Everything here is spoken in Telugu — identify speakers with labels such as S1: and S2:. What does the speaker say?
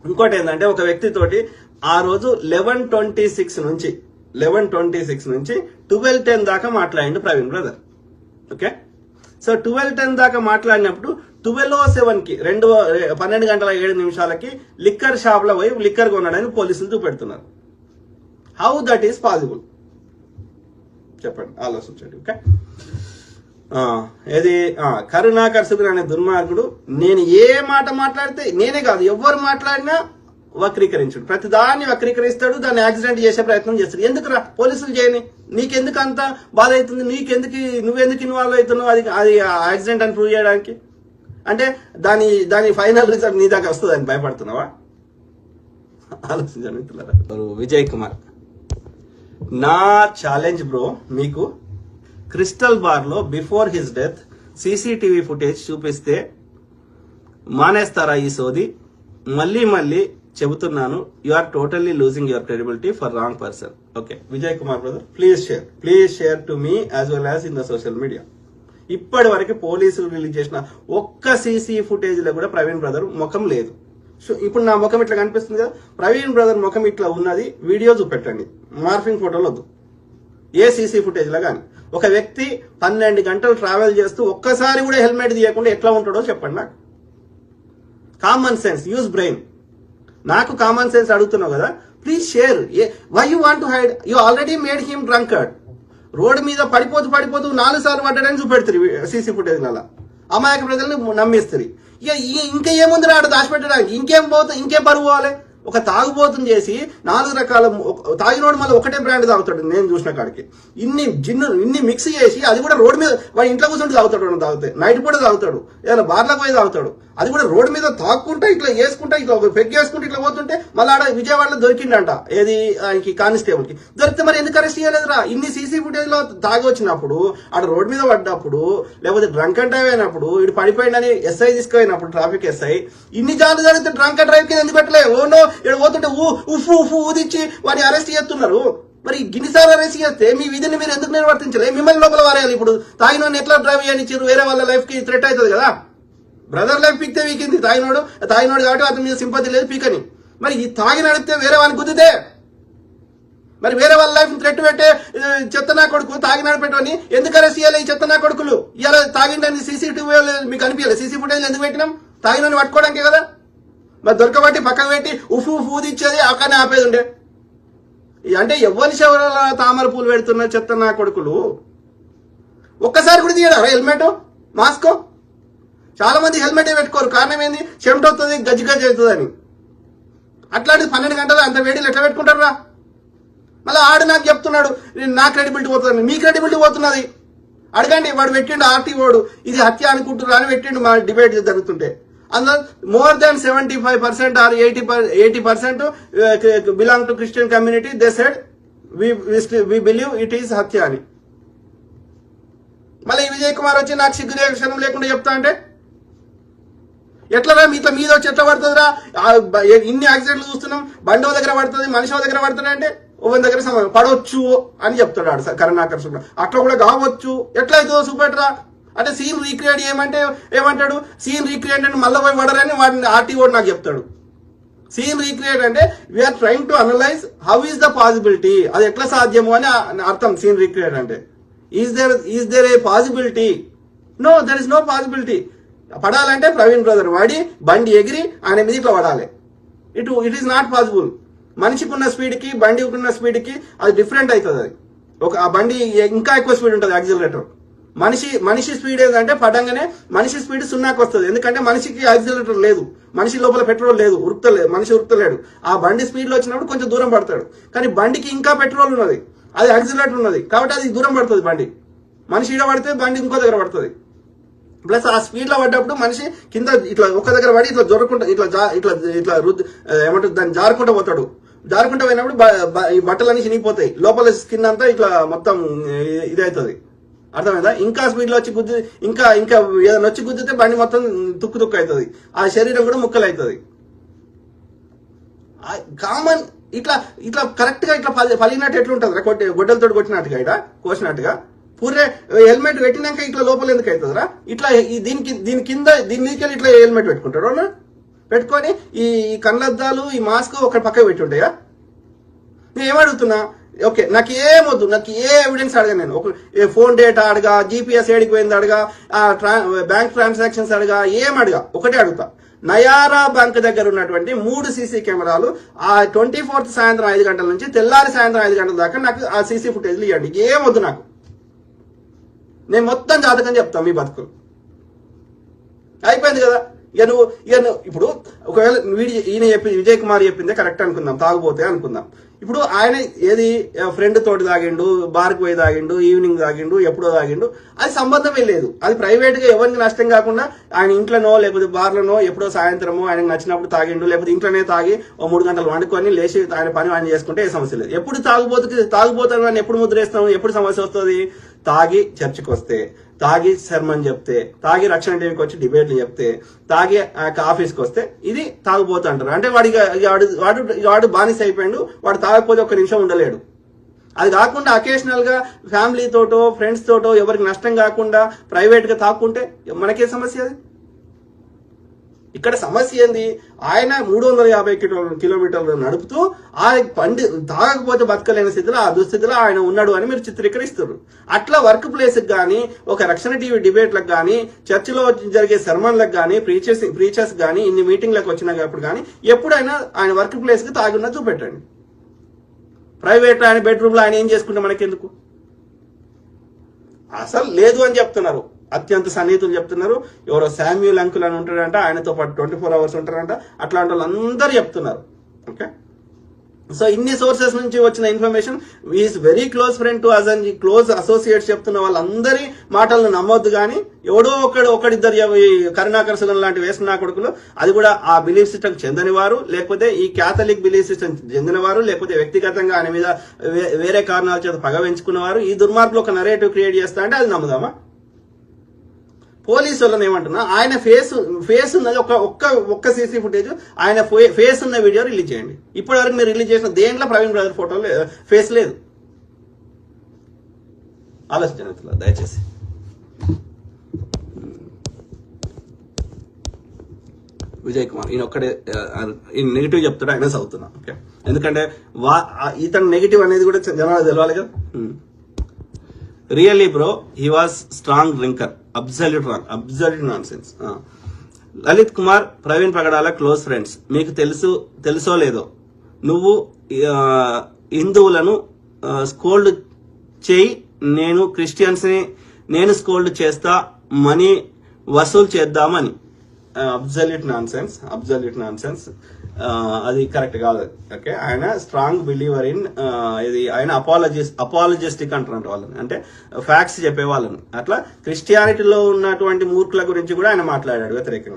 S1: ఇంకోటి ఏంటంటే ఒక వ్యక్తితోటి ఆ రోజు 11:26 నుంచి 12:10 దాకా మాట్లాడిండు ప్రవీణ్ బ్రదర్. ఓకే, సో 12:10 దాకా మాట్లాడినప్పుడు 12:07కి 12:07 లిక్కర్ షాప్ లో పోయి లిక్కర్ కొన్నాడని పోలీసులు చూపెడుతున్నారు. హౌ దట్ ఈస్ పాసిబుల్ చెప్పండి, ఆలోచించండి. ఓకే, ఏది కరుణాకర్ సుధీర్ అనే దుర్మార్గుడు నేను ఏ మాట మాట్లాడితే నేనే కాదు ఎవరు మాట్లాడినా వక్రీకరించుడు, ప్రతి దాన్ని వక్రీకరిస్తాడు, దాన్ని యాక్సిడెంట్ చేసే ప్రయత్నం చేస్తాడు. ఎందుకురా పోలీసులు చేయని, నీకెందుకు అంత బాధ అవుతుంది, నువ్వెందుకు ఇన్వాల్వ్ అవుతున్నావు అది యాక్సిడెంట్ అని ప్రూవ్ చేయడానికి? అంటే దాని ఫైనల్ రిజల్ట్ నీ దాకా వస్తుంది అని భయపడుతున్నావా? ఆలోచించండి మిత్రులారా. విజయ్ కుమార్, నా ఛాలెంజ్ బ్రో, మీకు క్రిస్టల్ బార్ లో before his death CCTV footage చూపిస్తే మానేస్తారా ఈ సోది? మళ్ళీ చెబుతున్నాను, you are totally losing your credibility for wrong person. Okay, Vijay Kumar brother, please share to me as well as in the social media. ఇప్పటి వరకు పోలీసులు రిలీజ్ చేసిన ఒక్క సీసీ ఫుటేజ్ లో కూడా ప్రవీణ్ బ్రదర్ ముఖం లేదు. సో ఇప్పుడు నా ముఖం ఇట్లా కనిపిస్తుంది కదా, ప్రవీణ్ బ్రదర్ ముఖం ఇట్లా ఉన్నది, వీడియో చూపెట్టండి, మార్ఫింగ్ ఫోటోలు వద్దు. ఏ సీసీ ఫుటేజ్ లో కానీ ఒక వ్యక్తి 12 గంటలు ట్రావెల్ చేస్తూ ఒక్కసారి కూడా హెల్మెట్ తీయకుండా ఎట్లా ఉంటాడో చెప్పండి నాకు. Common sense, use brain. నాకు కామన్ సెన్స్ అడుగుతున్నావు కదా, please share. Why you want to hide? You already made him drunkard. Road మీద పడిపోతూ 4 సార్లు పడ్డాడని చూపెడతారు సీసీ ఫుటేజ్ లలో, అమాయక ప్రజల్ని నమ్మిస్తారు. ఇంకా ఏముంది రాడు దాచిపెట్టడానికి? ఇంకేం బరువు పోవాలి? ఒక తాగుబోతుని చేసి 4 రకాల తాగినోడు మళ్ళీ ఒకటే బ్రాండ్ తాగుతాడు. నేను చూసిన కాడికి ఇన్ని మిక్స్ చేసి అది కూడా రోడ్డు మీద వాడి ఇంట్లో కూర్చుంటే తాగుతాడు, నైట్ పూట తాగుతాడు, ఏదైనా బార్లకు పోయి తాగుతాడు. అది కూడా రోడ్డు మీద తాక్కుంటా ఇట్లా వేసుకుంటా ఇట్లా పెగ్ వేసుకుంటే ఇట్లా పోతుంటే మళ్ళీ ఆడ విజయవాడలో దొరికిండంట. ఏది ఆయనకి కానిస్టేబుల్ కి దొరికితే మరి ఎందుకు అరెస్ట్ చేయలేదురా? ఇన్ని సీసీ ఫుటేజ్ లో తాగి వచ్చినప్పుడు, ఆడ రోడ్డు మీద పడ్డప్పుడు, లేకపోతే డ్రంక్ అండ్ డ్రైవ్ అయినప్పుడు, ఇటు పడిపోయిందని ఎస్ఐ తీసుకుపోయినప్పుడు, ట్రాఫిక్ ఎస్ఐ, ఇన్ని జాలు జరిగితే డ్రంక్ అండ్ డ్రైవ్ కి ఎందుకు పెట్టలే? ఓనో ఇక్కడ పోతుంటే ఉఫ్ ఊదిచ్చి వాడిని అరెస్ట్ చేస్తున్నారు. మరి గిన్నిసార్లు అరెస్ట్ చేస్తే మీ విధిని మీరు ఎందుకు నిర్వర్తించలే? మిమ్మల్ని లోపల వారేయాలి. ఇప్పుడు తాగినోడిని ఎట్లా డ్రైవ్ చేయనిచ్చారు? వేరే వాళ్ళ లైఫ్ కి థ్రెట్ అవుతుంది కదా. బ్రదర్ లైఫ్ పీకితే వీకింది, తాగినోడు కాబట్టి అతని మీద సింపతి లేదు పీకని. మరి ఈ తాగి నడిపితే వేరే వాళ్ళని గుద్దితే మరి వేరే వాళ్ళ లైఫ్ థ్రెట్ పెట్టే చెత్త నా కొడుకు తాగి నడిపెట్టని ఎందుకు అరెస్ట్ చేయాలి? ఈ చెత్త నా కొడుకులు ఇలా తాగిండని సీసీటీవీ మీకు అనిపించాలి? సీసీ ఫుటేజ్ ఎందుకు పెట్టినాం? తాగినని పట్టుకోవడానికే కదా. మరి దొరకబట్టి పక్కకు పెట్టి ఊదిచ్చేది అక్కడనే ఆపేది ఉండే. అంటే ఎవరి శవరాల తామర పూలు పెడుతున్న చెత్త నా కొడుకులు ఒక్కసారి కూడా తీయడా హెల్మెట్, మాస్క్? చాలా మంది హెల్మెటే పెట్టుకోరు. కారణం ఏంది? చెమట వస్తుంది, గజ్జి అవుతుంది అని. అట్లాంటిది 12 గంటలు అంత వేడిలు ఎట్లా పెట్టుకుంటారా? మళ్ళీ ఆడు నాకు చెప్తున్నాడు నా క్రెడిబిలిటీ పోతుంది. మీ క్రెడిబిలిటీ పోతున్నది. అడగండి, వాడు పెట్టిండు ఆర్టీఓడు ఇది హత్య అనుకుంటున్నారు అని పెట్టిండు. మా డిబేట్ జరుగుతుంటే అందులో more than 75% or 80% belong to Christian community. They said we believe it is హత్య అని. మళ్ళీ విజయ్ కుమార్ వచ్చి నాకు సిగ్గురేక్షణం లేకుండా చెప్తా అంటే ఎట్లరా? మీతో మీద వచ్చి ఎట్లా పడుతుందిరా? ఇన్ని యాక్సిడెంట్లు చూస్తున్నాం, బండి దగ్గర పడుతుంది, మనిషి దగ్గర పడుతుంది అంటే ఓవన్ దగ్గర సమానం పడవచ్చు అని చెప్తాడు కరుణాకర్ సుధీర్. అట్లా కూడా కావచ్చు, ఎట్లయితుందో చూపెట్టరా అంటే సీన్ రీక్రియేట్ ఏమంటాడు? సీన్ రీక్రియేట్ అంటే మళ్ళీ పోయి పడరని వాడిని ఆర్టీఓ నాకు చెప్తాడు. సీన్ రీక్రియేట్ అంటే we are trying to analyse how is the possibility, అది ఎట్లా సాధ్యము అని అర్థం. సీన్ రీక్రియేట్ అంటే is there a possibility? No, there is no possibility. పడాలంటే ప్రవీణ్ బ్రదర్ వాడి బండి ఎగిరి ఆయన మీద ఇట్లా పడాలి. It is not possible. మనిషికి ఉన్న స్పీడ్ కి బండికి ఉన్న స్పీడ్ కి అది డిఫరెంట్ అవుతుంది. అది ఆ బండి ఇంకా ఎక్కువ స్పీడ్ ఉంటుంది యాక్సిలరేటర్. మనిషి స్పీడ్ ఏంటంటే పడంగానే మనిషి స్పీడ్ 0కి వస్తుంది. ఎందుకంటే మనిషికి యాక్సిలరేటర్ లేదు, మనిషి లోపల పెట్రోల్ లేదు, మనిషి ఉరుకుతలేడు. ఆ బండి స్పీడ్ లో వచ్చినప్పుడు కొంచెం దూరం పడతాడు. కానీ బండికి ఇంకా పెట్రోల్ ఉన్నది, అది యాక్సిలరేటర్ ఉన్నది కాబట్టి అది దూరం పడుతుంది. బండి మనిషి ఈడ పడితే బండి ఇంకో దగ్గర పడుతుంది. ప్లస్ ఆ స్పీడ్ లో పడ్డప్పుడు మనిషి కింద ఇట్లా ఒక దగ్గర పడి ఇట్లా జొరకుంటా ఇట్లా ఏమంటారు దాన్ని జారుకుంటూ పోతాడు. జారుకుంటూ పోయినప్పుడు ఈ బట్టలన్నీ చినిగిపోతాయి, లోపల స్కిన్ అంతా ఇట్లా మొత్తం ఇది అవుతుంది. అర్థమైందా? ఇంకా స్పీడ్ లో వచ్చి ఇంకా ఏదైనా వచ్చి గుద్దితే బండి మొత్తం తుక్కు అవుతుంది, ఆ శరీరం కూడా ముక్కలు అవుతుంది. కామన్ ఇట్లా కరెక్ట్ గా ఇట్లా పలిగినట్టు ఎట్లుంటది? గొడ్డలతో కొట్టినట్టుగా ఇట కోసినట్టుగా పూరే హెల్మెట్ పెట్టినాక ఇట్లా లోపల ఎందుకు అవుతుందిరా? ఇట్లా దీని కింద దీని మీదకి ఇట్లా హెల్మెట్ పెట్టుకుంటాడు. పెట్టుకొని ఈ కళ్ళద్దాలు ఈ మాస్క్ ఒక పక్క పెట్టి ఉంటాయా? నేను ఏమడుగుతున్నా, ఓకే నాకు ఏమొద్దు, నాకు ఏ ఎవిడెన్స్ అడగా, నేను ఒక ఫోన్ డేటా అడగా, జీపీఎస్ ఏడికి పోయింది అడగా, బ్యాంక్ ట్రాన్సాక్షన్స్ అడగా, ఏం అడగా, ఒకటే అడుగుతా. నయారా బ్యాంక్ దగ్గర ఉన్నటువంటి 3 సీసీ కెమెరాలు ఆ 24th సాయంత్రం 5 గంటల నుంచి తెల్లారి సాయంత్రం 5 గంటల దాకా నాకు ఆ సీసీ ఫుటేజ్లు ఇవ్వండి. ఏమొద్దు నాకు, నేను మొత్తం జాతకం చెప్తాను మీ బతుకులు. అయిపోయింది కదా. ఇక నువ్వు ఇప్పుడు ఒకవేళ ఈయన విజయ్ కుమార్ చెప్పిందే కరెక్ట్ అనుకుందాం, తాగుపోతే అనుకుందాం. ఇప్పుడు ఆయన ఏది ఫ్రెండ్ తోటి తాగిండు, బార్కి పోయి తాగిండు, ఈవినింగ్ తాగిండు, ఎప్పుడో తాగిండు, అది సంబంధమే లేదు. అది ప్రైవేట్ గా ఎవరికి నష్టం కాకుండా ఆయన ఇంట్లోనో లేకపోతే బార్లోనో ఎప్పుడో సాయంత్రమో ఆయనకు నచ్చినప్పుడు తాగిండు, లేకపోతే ఇంట్లోనే తాగి 3 గంటలు వండుకొని లేచి ఆయన పని ఆయన చేసుకుంటే ఏ సమస్య లేదు. ఎప్పుడు తాగుపోతాడు అని ఎప్పుడు ముద్రేస్తాం, ఎప్పుడు సమస్య వస్తుంది? తాగి చర్చికి వస్తే, తాగి శర్మని చెప్తే, తాగి రక్షణ టీవీకి వచ్చి డిబేట్లు చెప్తే, తాగి ఆఫీస్కి వస్తే ఇది తాగుపోతా అంటారు. అంటే వాడు బానిస అయిపోయాడు, వాడు తాగకపోతే 1 నిమిషం ఉండలేడు. అది కాకుండా అకేషనల్ గా ఫ్యామిలీ తోటో ఫ్రెండ్స్ తోటో ఎవరికి నష్టం కాకుండా ప్రైవేట్ గా తాకుంటే మనకే సమస్య. అది ఇక్కడ సమస్య ఏంది? ఆయన 350 కిలోమీటర్లు నడుపుతూ ఆ తాగకపోతే బతకలేని స్థితిలో, ఆ దుస్థితిలో ఆయన ఉన్నాడు అని మీరు చిత్రీకరిస్తారు. అట్లా వర్క్ ప్లేస్ కానీ, ఒక రక్షణ టీవీ డిబేట్లకు కానీ, చర్చిలో జరిగే శర్మన్లకు కానీ, ప్రీచర్స్ కానీ, ఇన్ని మీటింగ్లకు వచ్చినప్పుడు కానీ ఎప్పుడైనా ఆయన వర్క్ ప్లేస్ కి తాగి ఉన్నా చూపెట్టండి. ప్రైవేట్ ఆయన బెడ్రూమ్ లో ఆయన ఏం చేసుకుంటే మనకెందుకు? అసలు లేదు అని చెప్తున్నారు, అత్యంత సన్నిహితులు చెప్తున్నారు. ఎవరో శామ్యూల్ అంకుల్ అని ఉంటాడంట, ఆయనతో పాటు 24 hours ఉంటారంట. అట్లాంటి వాళ్ళు అందరూ చెప్తున్నారు. ఓకే, సో ఇన్ని సోర్సెస్ నుంచి వచ్చిన information, is very close friend to us అని క్లోజ్ అసోసియేట్స్ చెప్తున్న వాళ్ళందరి మాటలను నమ్మొద్దు. కానీ ఎవడో ఒకడిద్దరు కరుణాకర్ సుగన్ లాంటి వేసుకున్న కొడుకులు, అది కూడా ఆ బిలీఫ్ సిస్టమ్ చెందని వారు, లేకపోతే ఈ క్యాథలిక్ బిలీఫ్ సిస్టమ్ చెందిన వారు, లేకపోతే వ్యక్తిగతంగా ఆయన మీద వేరే కారణాల చేత పగ పెంచుకున్నవారు ఈ దుర్మార్గులు ఒక నరేటివ్ క్రియేట్ చేస్తా అంటే అది నమ్ముదామా? పోలీసు వాళ్ళని ఏమంటున్నా, ఆయన ఫేస్ ఉన్నది ఒక్క సీసీ ఫుటేజ్, ఆయన ఫేస్ ఉన్న వీడియో రిలీజ్ చేయండి. ఇప్పటి వరకు మీరు రిలీజ్ చేసిన దేంట్లో ప్రవీణ్ బ్రదర్ ఫోటో ఫేస్ లేదు. ఆలోచించండి దయచేసి. విజయ్ కుమార్ ఈయన ఒక్కడే నెగిటివ్ చెప్తాడు, ఆయన చదువుతున్నా. ఓకే, ఎందుకంటే ఇతను నెగిటివ్ అనేది కూడా జనాలు తెలవాలి కదా. Really bro, he was strong drinker. Absolute nonsense. Lalit Kumar, Praveen Pagadala close friends. మీకు తెలుసో లేదో, నువ్వు హిందువులను స్కోల్డ్ చేయి, నేను క్రిస్టియన్స్ ని నేను స్కోల్డ్ చేస్తా, మనీ వసూలు చేద్దామని. Absolute nonsense. అది కరెక్ట్ కాదు. ఓకే, ఆయన స్ట్రాంగ్ బిలీవర్ ఇన్ ఇది, ఆయన అపాలజిస్టిక్ అంటారంట వాళ్ళని, అంటే ఫ్యాక్ట్స్ చెప్పే వాళ్ళని. అట్లా క్రిస్టియానిటీలో ఉన్నటువంటి మూర్ఖుల గురించి కూడా ఆయన మాట్లాడాడు వ్యతిరేకంగా.